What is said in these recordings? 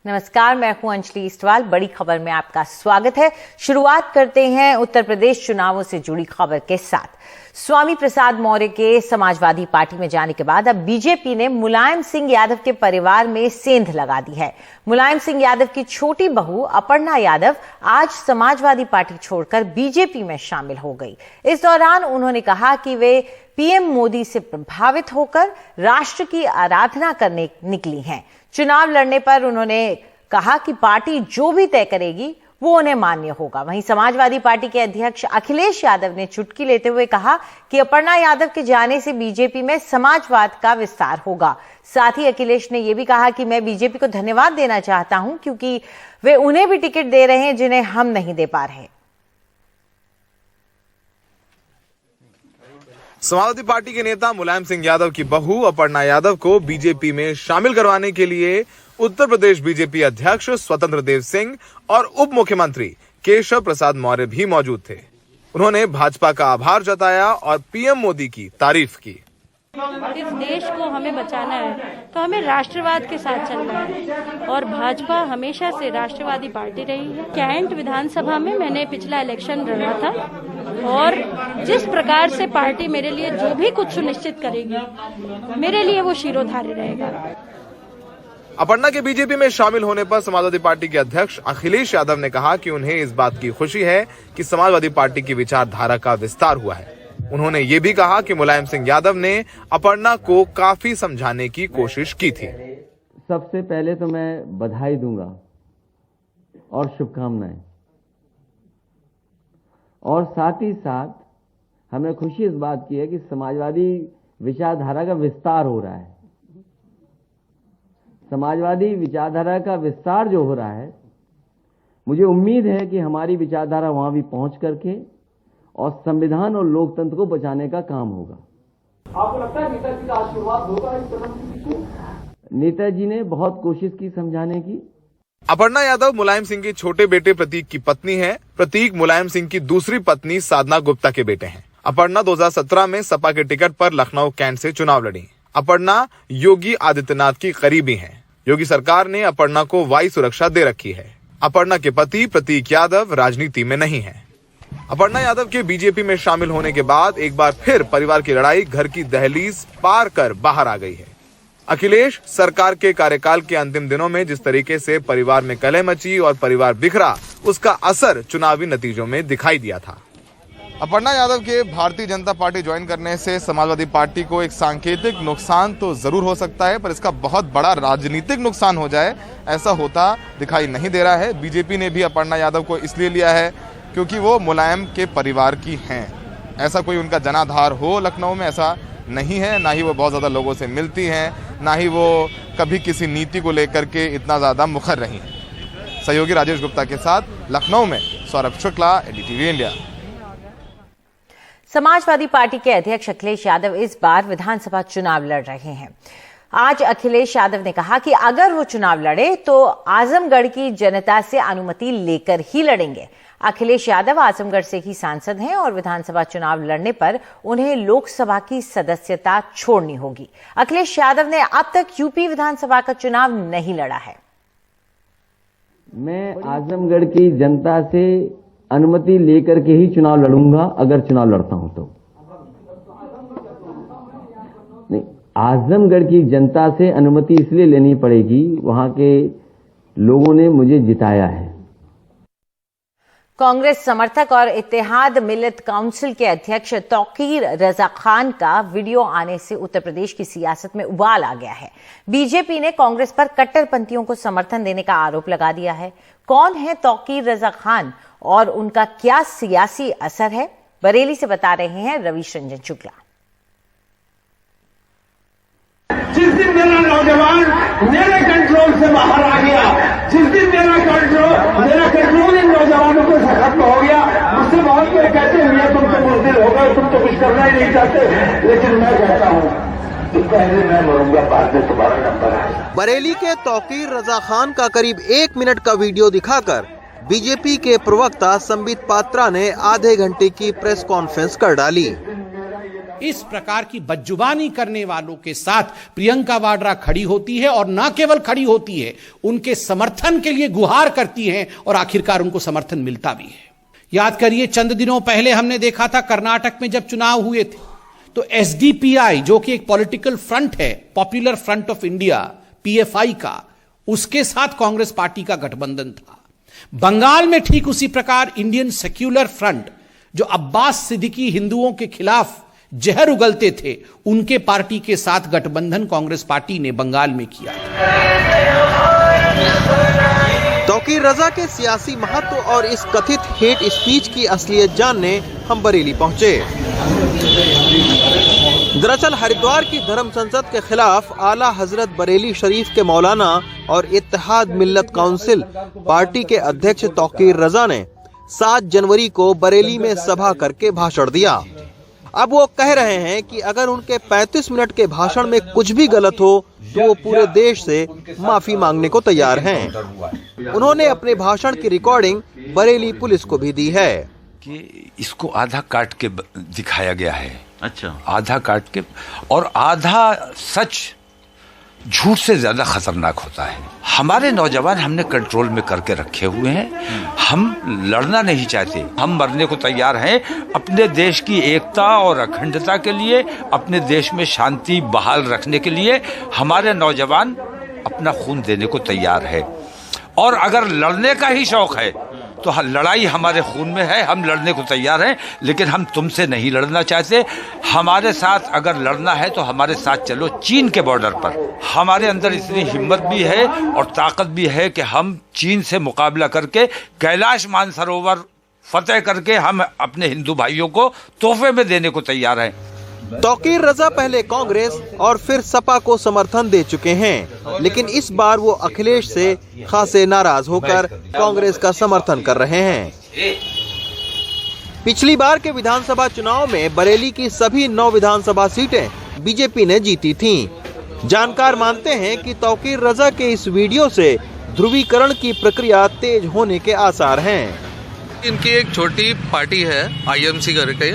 नमस्कार, मैं हूं अंजलि इस्टवाल। बड़ी खबर में आपका स्वागत है। शुरुआत करते हैं उत्तर प्रदेश चुनावों से जुड़ी खबर के साथ। स्वामी प्रसाद मौर्य के समाजवादी पार्टी में जाने के बाद अब बीजेपी ने मुलायम सिंह यादव के परिवार में सेंध लगा दी है। मुलायम सिंह यादव की छोटी बहू अपर्णा यादव आज समाजवादी पार्टी छोड़कर बीजेपी में शामिल हो गई। इस दौरान उन्होंने कहा कि वे पीएम मोदी से प्रभावित होकर राष्ट्र की आराधना करने निकली हैं। चुनाव लड़ने पर उन्होंने कहा कि पार्टी जो भी तय करेगी वो उन्हें मान्य होगा। वहीं समाजवादी पार्टी के अध्यक्ष अखिलेश यादव ने चुटकी लेते हुए कहा कि अपर्णा यादव के जाने से बीजेपी में समाजवाद का विस्तार होगा। साथ ही अखिलेश ने यह भी कहा कि मैं बीजेपी को धन्यवाद देना चाहता हूं क्योंकि वे उन्हें भी टिकट दे रहे हैं जिन्हें हम नहीं दे पा रहे। समाजवादी पार्टी के नेता मुलायम सिंह यादव की बहू अपर्णा यादव को बीजेपी में शामिल करवाने के लिए उत्तर प्रदेश बीजेपी अध्यक्ष स्वतंत्र देव सिंह और उप मुख्यमंत्री केशव प्रसाद मौर्य भी मौजूद थे। उन्होंने भाजपा का आभार जताया और पीएम मोदी की तारीफ की। इस देश को हमें बचाना है तो हमें राष्ट्रवाद के साथ चलना है और भाजपा हमेशा से राष्ट्रवादी पार्टी रही है। कैंट विधानसभा में मैंने पिछला इलेक्शन लड़ा था और जिस प्रकार से पार्टी मेरे लिए जो भी कुछ सुनिश्चित करेगी मेरे लिए वो शिरोधार्य रहेगा। अपर्णा के बीजेपी में शामिल होने पर समाजवादी पार्टी के अध्यक्ष अखिलेश यादव ने कहा कि उन्हें इस बात की खुशी है कि समाजवादी पार्टी की विचारधारा का विस्तार हुआ है। उन्होंने ये भी कहा कि मुलायम सिंह यादव ने अपर्णा को काफी समझाने की कोशिश की थी। सबसे पहले तो मैं बधाई दूंगा और शुभकामनाएं, और साथ ही साथ हमें खुशी इस बात की है कि समाजवादी विचारधारा का विस्तार हो रहा है। समाजवादी विचारधारा का विस्तार जो हो रहा है, मुझे उम्मीद है कि हमारी विचारधारा वहां भी पहुंच करके और संविधान और लोकतंत्र को बचाने का काम होगा। आपको लगता है नेताजी का आशीर्वाद होगा इस कदम के पीछे? नेताजी ने बहुत कोशिश की समझाने की। अपर्णा यादव मुलायम सिंह के छोटे बेटे प्रतीक की पत्नी है। प्रतीक मुलायम सिंह की दूसरी पत्नी साधना गुप्ता के बेटे हैं। अपर्णा 2017 में सपा के टिकट पर लखनऊ कैंट से चुनाव लड़ी। अपर्णा योगी आदित्यनाथ की करीबी हैं। योगी सरकार ने अपर्णा को वायु सुरक्षा दे रखी है। अपर्णा के पति प्रतीक यादव राजनीति में नहीं है। अपर्णा यादव के बीजेपी में शामिल होने के बाद एक बार फिर परिवार की लड़ाई घर की दहलीज पार कर बाहर आ गई है। अखिलेश सरकार के कार्यकाल के अंतिम दिनों में जिस तरीके से परिवार में कलह मची और परिवार बिखरा, उसका असर चुनावी नतीजों में दिखाई दिया था। अपर्णा यादव के भारतीय जनता पार्टी ज्वाइन करने से समाजवादी पार्टी को एक सांकेतिक नुकसान तो जरूर हो सकता है, पर इसका बहुत बड़ा राजनीतिक नुकसान हो जाए ऐसा होता दिखाई नहीं दे रहा है। बीजेपी ने भी अपर्णा यादव को इसलिए लिया है क्योंकि वो मुलायम के परिवार की हैं। ऐसा कोई उनका जनाधार हो लखनऊ में, ऐसा नहीं है। ना ही वो बहुत ज़्यादा लोगों से मिलती हैं, ना ही वो कभी किसी नीति को लेकर के इतना ज़्यादा मुखर रही हैं। सहयोगी राजेश गुप्ता के साथ लखनऊ में Saurabh Shukla, NDTV India. Samajwadi party के अध्यक्ष अखिलेश यादव इस बार विधानसभा चुनाव लड़ रहे हैं। आज अखिलेश यादव ने कहा कि अगर वो चुनाव लड़े तो आजमगढ़ की जनता से अनुमति लेकर ही लड़ेंगे। अखिलेश यादव आजमगढ़ से ही सांसद हैं और विधानसभा चुनाव लड़ने पर उन्हें लोकसभा की सदस्यता छोड़नी होगी। अखिलेश यादव ने अब तक यूपी विधानसभा का चुनाव नहीं लड़ा है। मैं आजमगढ़ की जनता से अनुमति लेकर के ही चुनाव लड़ूंगा, अगर चुनाव लड़ता हूं तो। नहीं, आजमगढ़ की जनता से अनुमति इसलिए लेनी पड़ेगी, वहां के लोगों ने मुझे जिताया है। कांग्रेस समर्थक और इत्तेहाद मिल्लत काउंसिल के अध्यक्ष तौकीर रजा खान का वीडियो आने से उत्तर प्रदेश की सियासत में उबाल आ गया है। बीजेपी ने कांग्रेस पर कट्टरपंथियों को समर्थन देने का आरोप लगा दिया है। कौन है तौकीर रजा खान और उनका क्या सियासी असर है, बरेली से बता रहे हैं रविश रंजन शुक्ला। जिस दिन मेरा नौजवान मेरे कंट्रोल से बाहर आ गया, जिस दिन मेरा कंट्रोल इन नौजवानों को खत्म हो गया, मुझसे बहुत लोग कहते हैं तुम तो बुज़दिल हो गए, तुम तो कुछ करना ही नहीं चाहते, लेकिन मैं कहता हूं पहले मैं मरूंगा, बाद में तुम्हारा नंबर आएगा। बरेली के तौकीर रजा खान का करीब 1 मिनट का वीडियो दिखाकर बीजेपी के प्रवक्ता संबित पात्रा ने आधे घंटे की प्रेस कॉन्फ्रेंस कर डाली। इस प्रकार की बदजुबानी करने वालों के साथ प्रियंका वाड्रा खड़ी होती है और न केवल खड़ी होती है, उनके समर्थन के लिए गुहार करती हैं और आखिरकार उनको समर्थन मिलता भी है। याद करिए, चंद दिनों पहले हमने देखा था कर्नाटक में जब चुनाव हुए थे तो एसडीपीआई, जो कि एक पॉलिटिकल फ्रंट है, popular front of India, PFI का, उसके साथ कांग्रेस पार्टी का गठबंधन था। बंगाल में ठीक उसी प्रकार इंडियन सेक्युलर फ्रंट, जो अब्बास सिद्दीकी हिंदुओं के खिलाफ जहर उगलते थे, उनके पार्टी के साथ गठबंधन कांग्रेस पार्टी ने बंगाल में किया। तौकीर रजा के सियासी महत्व और इस कथित हेट स्पीच की असलियत जानने हम बरेली पहुंचे। दरअसल हरिद्वार की धर्म संसद के खिलाफ आला हजरत बरेली शरीफ के मौलाना और इत्तेहाद मिल्लत काउंसिल पार्टी के अध्यक्ष तौकीर रजा ने 7 जनवरी को बरेली में सभा करके भाषण दिया। अब वो कह रहे हैं कि अगर उनके 35 मिनट के भाषण में कुछ भी गलत हो तो वो पूरे देश से माफी मांगने को तैयार हैं। उन्होंने अपने भाषण की रिकॉर्डिंग बरेली पुलिस को भी दी है कि इसको आधा काट के दिखाया गया है। अच्छा, आधा काट के, और आधा सच झूठ से ज्यादा खतरनाक होता है। हमारे नौजवान हमने कंट्रोल में करके रखे हुए हैं। हम लड़ना नहीं चाहते, हम मरने को तैयार हैं अपने देश की एकता और अखंडता के लिए, अपने देश में शांति बहाल रखने के लिए। हमारे नौजवान अपना खून देने को तैयार है, और अगर लड़ने का ही शौक है तो लड़ाई हमारे खून में है, हम लड़ने को तैयार हैं, लेकिन हम तुमसे नहीं लड़ना चाहते। हमारे साथ अगर लड़ना है तो हमारे साथ चलो चीन के बॉर्डर पर। हमारे अंदर इतनी हिम्मत भी है और ताकत भी है कि हम चीन से मुकाबला करके कैलाश मानसरोवर फतेह करके हम अपने हिंदू भाइयों को तोहफे में देने को तैयार हैं। तौकीर रजा पहले कांग्रेस और फिर सपा को समर्थन दे चुके हैं, लेकिन इस बार वो अखिलेश से खासे नाराज होकर कांग्रेस का समर्थन कर रहे हैं। पिछली बार के विधानसभा चुनाव में बरेली की सभी 9 विधानसभा सीटें बीजेपी ने जीती थीं। जानकार मानते हैं कि तौकीर रजा के इस वीडियो से ध्रुवीकरण की प्रक्रिया तेज होने के आसार हैं। इनकी एक छोटी पार्टी है आईएमसी करके,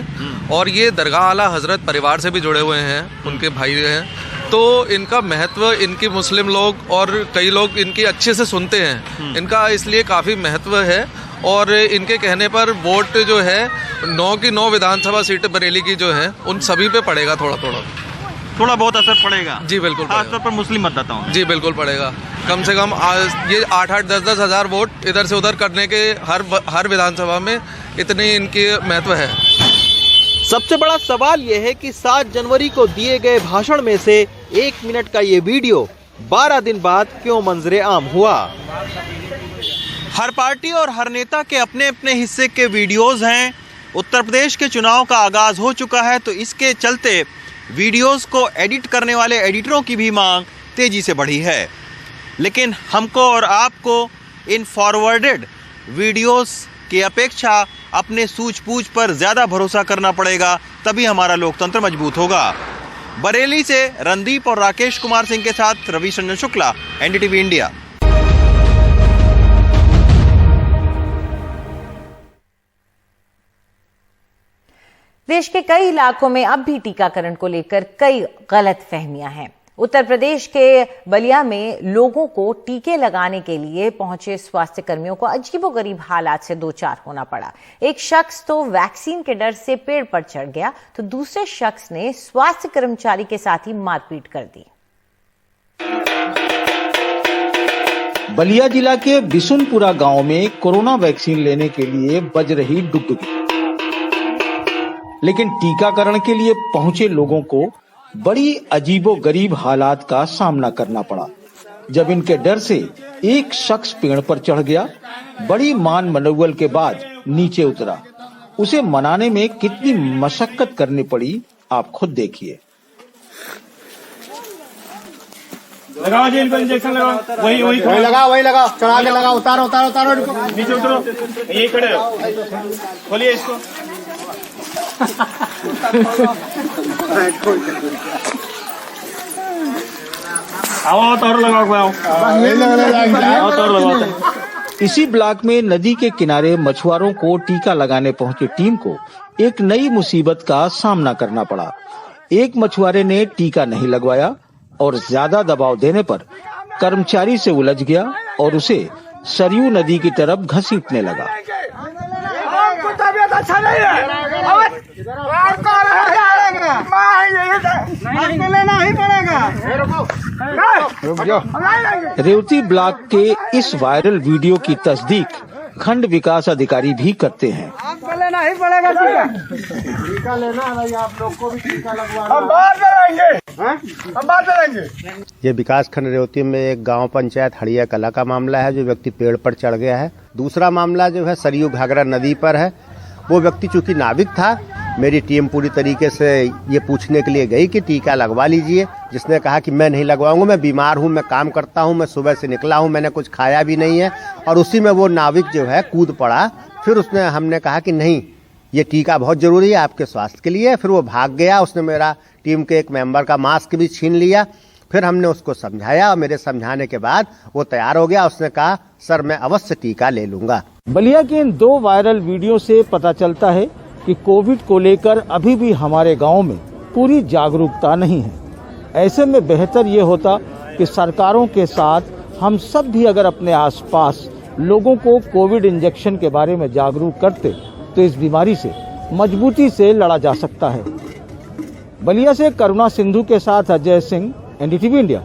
और ये दरगाह आला हजरत परिवार से भी जुड़े हुए हैं, उनके भाई हैं, तो इनका महत्व इनकी मुस्लिम लोग और कई लोग इनकी अच्छे से सुनते हैं। इनका इसलिए काफ़ी महत्व है, और इनके कहने पर वोट जो है 9 की 9 विधानसभा सीटें बरेली की जो हैं उन सभी पे पड़ेगा थोड़ा बहुत असर पड़ेगा। जी बिल्कुल, खासतौर पर मुस्लिम मतदाताओं। जी बिल्कुल पड़ेगा। कम से कम ये 8-8, 10-10 हज़ार वोट इधर से उधर करने के हर विधानसभा में इतनी इनकी महत्व है। सबसे बड़ा सवाल यह है कि 7 जनवरी को दिए गए भाषण में से 1 मिनट का ये वीडियो 12 दिन बाद क्यों मंजरे आम हुआ। हर पार्टी और हर नेता के अपने अपने हिस्से के वीडियोस हैं। उत्तर प्रदेश के चुनाव का आगाज हो चुका है, तो इसके चलते वीडियोस को एडिट करने वाले एडिटरों की भी मांग तेजी से बढ़ी है। लेकिन हमको और आपको इन फॉरवर्डेड वीडियोस की अपेक्षा अपने सूझबूझ पर ज़्यादा भरोसा करना पड़ेगा, तभी हमारा लोकतंत्र मजबूत होगा। बरेली से रणदीप और राकेश कुमार सिंह के साथ रविशंकर शुक्ला, एनडीटीवी इंडिया। देश के कई इलाकों में अब भी टीकाकरण को लेकर कई गलत फहमियां हैं। उत्तर प्रदेश के बलिया में लोगों को टीके लगाने के लिए पहुंचे स्वास्थ्य कर्मियों को अजीबोगरीब हालात से दो चार होना पड़ा। एक शख्स तो वैक्सीन के डर से पेड़ पर चढ़ गया, तो दूसरे शख्स ने स्वास्थ्य कर्मचारी के साथ ही मारपीट कर दी। बलिया जिला के बिशुनपुरा गांव में कोरोना वैक्सीन लेने के लिए बज रही डुगडुगी, लेकिन टीकाकरण के लिए पहुंचे लोगों को बड़ी अजीबोगरीब हालात का सामना करना पड़ा। जब इनके डर से एक शख्स पेड़ पर चढ़ गया, बड़ी मान मनौवल के बाद नीचे उतरा। उसे मनाने में कितनी मशक्कत करनी पड़ी, आप खुद देखिए। लगाओ जी, इनको इंजेक्शन लगाओ। वही लगा, चढ़ा के लगा, उतारो नीचे उतरो, यही खड़े हो, खोलिए इसको। आओ तो और लगाओ, तो लगाओ। इसी ब्लॉक में नदी के किनारे मछुआरों को टीका लगाने पहुंची टीम को एक नई मुसीबत का सामना करना पड़ा। एक मछुआरे ने टीका नहीं लगवाया और ज्यादा दबाव देने पर कर्मचारी से उलझ गया और उसे सरयू नदी की तरफ घसीटने लगा। अच्छा नहीं है, लेना ही पड़ेगा। रेवती ब्लॉक के इस वायरल वीडियो की तस्दीक खंड विकास अधिकारी भी करते हैं। आपको लेना ही पड़ेगा टीका लेना है भाई, आप लोग को भी टीका लगवाना। हम बात करेंगे, हम बात करेंगे। ये विकास खंड रेवती में एक गांव पंचायत हड़िया कला का मामला है, जो व्यक्ति पेड़ पर चढ़ गया है। दूसरा मामला जो है सरयू घाघरा नदी पर है। वो व्यक्ति चूंकि नाविक था, मेरी टीम पूरी तरीके से ये पूछने के लिए गई कि टीका लगवा लीजिए, जिसने कहा कि मैं नहीं लगवाऊंगा, मैं बीमार हूं, मैं काम करता हूं, मैं सुबह से निकला हूं, मैंने कुछ खाया भी नहीं है। और उसी में वो नाविक जो है कूद पड़ा। फिर हमने कहा कि नहीं, ये टीका बहुत जरूरी है आपके स्वास्थ्य के लिए। फिर वो भाग गया। उसने मेरा टीम के एक मेंबर का मास्क भी छीन लिया। फिर हमने उसको समझाया और मेरे समझाने के बाद वो तैयार हो गया। उसने कहा सर मैं अवश्य टीका ले लूंगा। बलिया के इन 2 वायरल वीडियो से पता चलता है कि कोविड को लेकर अभी भी हमारे गांव में पूरी जागरूकता नहीं है। ऐसे में बेहतर ये होता कि सरकारों के साथ हम सब भी अगर अपने आसपास लोगों को कोविड इंजेक्शन के बारे में जागरूक करते तो इस बीमारी से मजबूती से लड़ा जा सकता है। बलिया से करुणा सिंधु के साथ अजय सिंह, NDTV इंडिया।